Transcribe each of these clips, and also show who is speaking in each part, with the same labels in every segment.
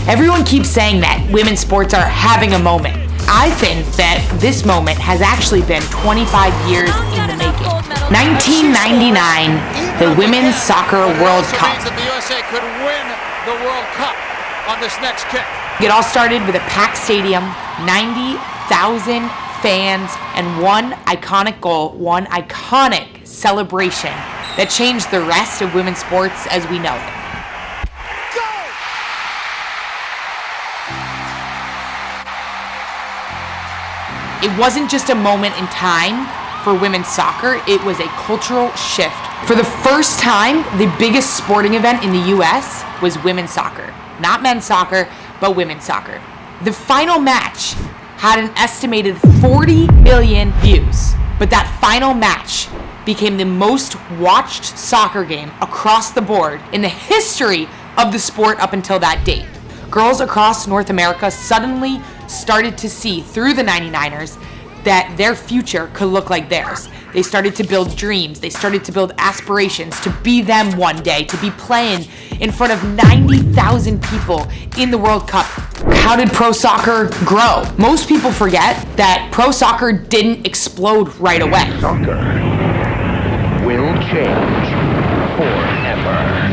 Speaker 1: Everyone keeps saying that women's sports are having a moment. I think that this moment has actually been 25 years in the making. 1999, the Women's Soccer World Cup.
Speaker 2: The USA could win the World Cup on this next kick.
Speaker 1: It all started with a packed stadium, 90,000 fans, and one iconic goal, one iconic celebration that changed the rest of women's sports as we know it. It wasn't just a moment in time for women's soccer, it was a cultural shift. For the first time, the biggest sporting event in the US was women's soccer. Not men's soccer, but women's soccer. The final match had an estimated 40 million views, but that final match became the most watched soccer game across the board in the history of the sport up until that date. Girls across North America suddenly started to see through the 99ers that their future could look like theirs. They started to build dreams. They started to build aspirations to be them one day, to be playing in front of 90,000 people in the World Cup. How did pro soccer grow? Most people forget that pro soccer didn't explode right away.
Speaker 3: Soccer will change forever.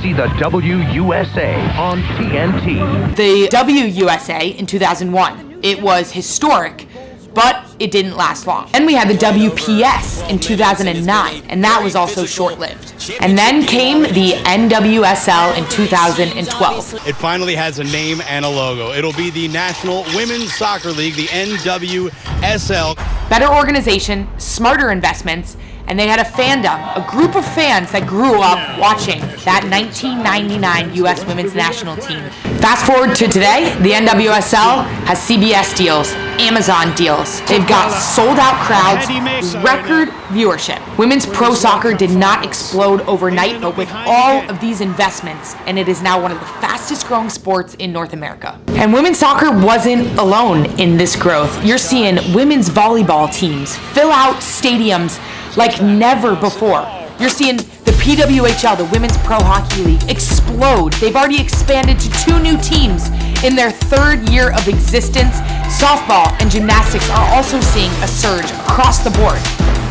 Speaker 3: See the WUSA on TNT.
Speaker 1: The WUSA in 2001, it was historic, but it didn't last long. Then we had the WPS in 2009, and that was also short-lived. And then came the NWSL in 2012.
Speaker 4: It finally has a name and a logo. It'll be the National Women's Soccer League, the NWSL.
Speaker 1: Better organization, smarter investments, and they had a fandom, a group of fans that grew up watching that 1999 U.S. Women's National Team. Fast forward to today, the NWSL has CBS deals, Amazon deals. They've got sold out crowds, record viewership. Women's pro soccer did not explode overnight, but with all of these investments, and it is now one of the fastest growing sports in North America. And women's soccer wasn't alone in this growth. You're seeing women's volleyball teams fill out stadiums like never before. You're seeing the PWHL, the Women's Pro Hockey League, explode. They've already expanded to 2 new teams in their 3rd year of existence. Softball and gymnastics are also seeing a surge across the board.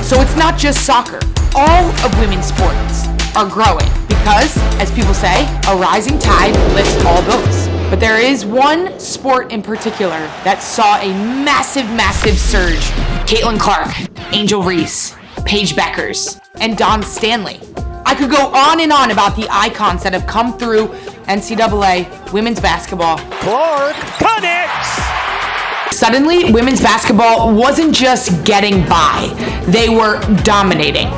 Speaker 1: So it's not just soccer. All of women's sports are growing because, as people say, a rising tide lifts all boats. But there is one sport in particular that saw a massive, massive surge. Caitlin Clark, Angel Reese, Paige Beckers, and Dawn Stanley. I could go on and on about the icons that have come through NCAA women's basketball.
Speaker 5: Clark connects!
Speaker 1: Suddenly, women's basketball wasn't just getting by, they were dominating.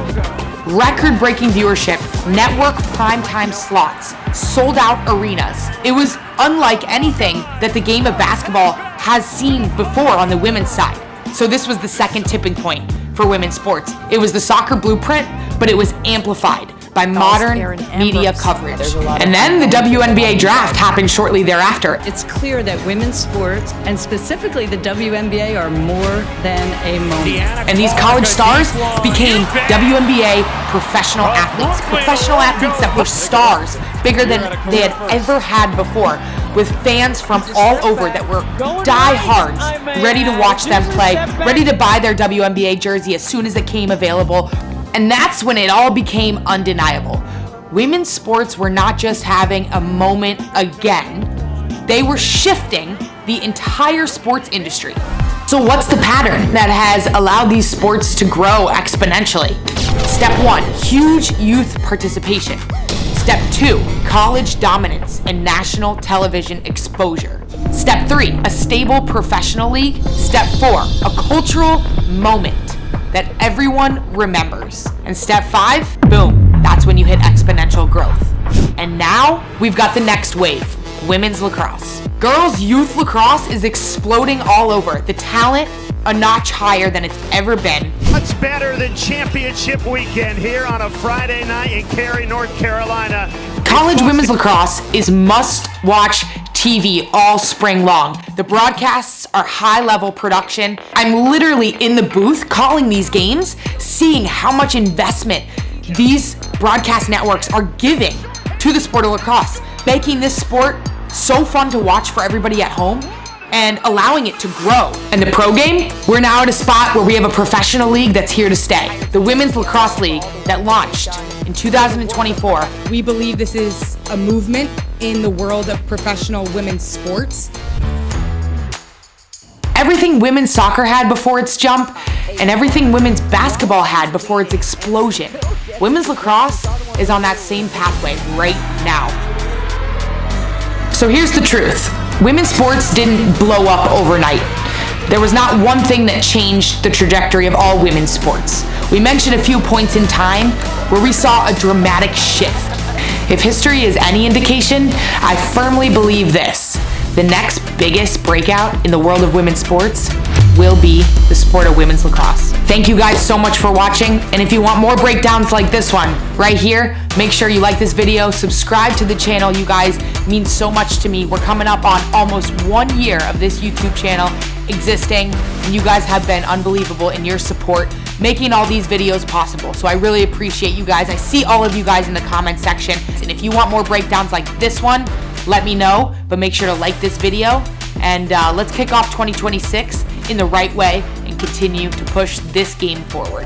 Speaker 1: Record-breaking viewership, network primetime slots, sold-out arenas. It was unlike anything that the game of basketball has seen before on the women's side. So this was the second tipping point for women's sports. It was the soccer blueprint, but it was amplified by modern media coverage. And then the WNBA draft happened shortly thereafter.
Speaker 6: It's clear that women's sports, and specifically the WNBA, are more than a moment.
Speaker 1: And these college stars became WNBA professional athletes that were stars, bigger than they had ever had before, with fans from all over that were diehards, ready to watch them play, ready to buy their WNBA jersey as soon as it came available. And that's when it all became undeniable. Women's sports were not just having a moment again, they were shifting the entire sports industry. So what's the pattern that has allowed these sports to grow exponentially? Step 1, huge youth participation. Step 2, college dominance and national television exposure. Step 3, a stable professional league. Step 4, a cultural moment that everyone remembers. And step 5, boom, that's when you hit exponential growth. And now we've got the next wave, women's lacrosse. Girls youth lacrosse is exploding all over. The talent a notch higher than it's ever been.
Speaker 5: What's better than championship weekend here on a Friday night in Cary, North Carolina?
Speaker 1: College women's lacrosse is must-watch TV all spring long. The broadcasts are high-level production. I'm literally in the booth calling these games, seeing how much investment these broadcast networks are giving to the sport of lacrosse, making this sport so fun to watch for everybody at home, and allowing it to grow. And the pro game, we're now at a spot where we have a professional league that's here to stay. The Women's Lacrosse League that launched in 2024.
Speaker 7: We believe this is a movement in the world of professional women's sports.
Speaker 1: Everything women's soccer had before its jump, and everything women's basketball had before its explosion. Women's lacrosse is on that same pathway right now. So here's the truth. Women's sports didn't blow up overnight. There was not one thing that changed the trajectory of all women's sports. We mentioned a few points in time where we saw a dramatic shift. If history is any indication, I firmly believe this. The next biggest breakout in the world of women's sports will be the sport of women's lacrosse. Thank you guys so much for watching, and if you want more breakdowns like this one right here, make sure you like this video, subscribe to the channel. You guys mean so much to me. We're coming up on almost 1 year of this YouTube channel existing, and you guys have been unbelievable in your support making all these videos possible. So I really appreciate you guys. I see all of you guys in the comment section, and if you want more breakdowns like this one, let me know, but make sure to like this video, and let's kick off 2026 in the right way and continue to push this game forward.